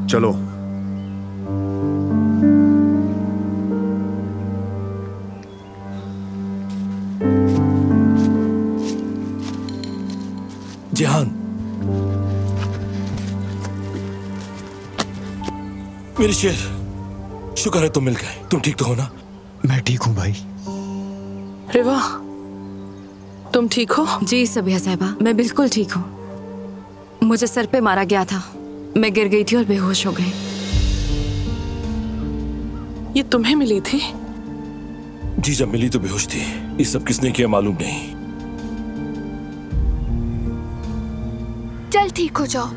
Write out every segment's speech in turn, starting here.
चलो। जिहान, मेरी शेर, शुक्र है तुम मिल गए। तुम ठीक तो हो ना? मैं ठीक हूँ भाई। रिवा, तुम ठीक हो? जी सबिया साहिबा, मैं बिल्कुल ठीक हूँ। मुझे सर पे मारा गया था, मैं गिर गई थी और बेहोश हो गई। ये तुम्हें मिली थी? जी, जब मिली तो बेहोश थी। ये सब किसने किया मालूम नहीं। चल ठीक हो जाओ।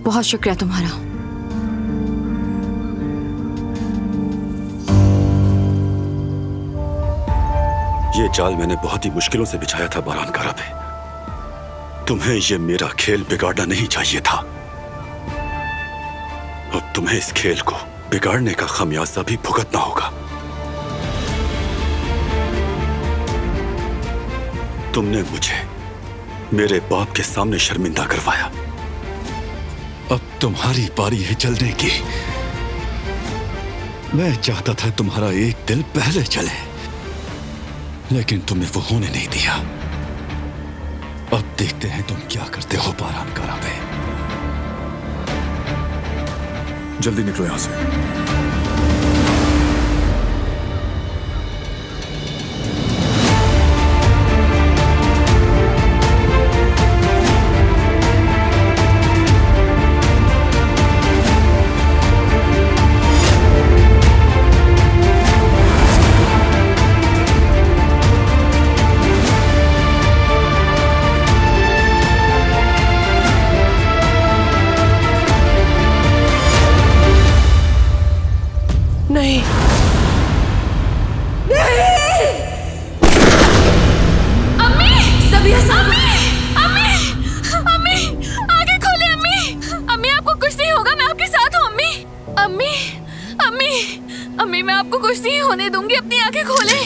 बहुत शुक्रिया तुम्हारा। ये जाल मैंने बहुत ही मुश्किलों से बिछाया था बारानकारा पे। तुम्हें ये मेरा खेल बिगाड़ना नहीं चाहिए था। अब तुम्हें इस खेल को बिगाड़ने का खमियाजा भी भुगतना होगा। तुमने मुझे मेरे बाप के सामने शर्मिंदा करवाया। अब तुम्हारी बारी है जलने की। मैं चाहता था तुम्हारा एक दिल पहले जले, लेकिन तुमने वो होने नहीं दिया। अब देखते हैं तुम क्या करते हो बारानकारा पे। जल्दी निकलो यहां से। नहीं, अम्मी! सबिया अम्मी! अम्मी! अम्मी! आगे खोले अम्मी! अम्मी आपको कुछ नहीं होगा, मैं आपके साथ हूँ अम्मी! अम्मी! अम्मी! अम्मी मैं आपको कुछ नहीं होने दूंगी, अपनी आंखें खोले।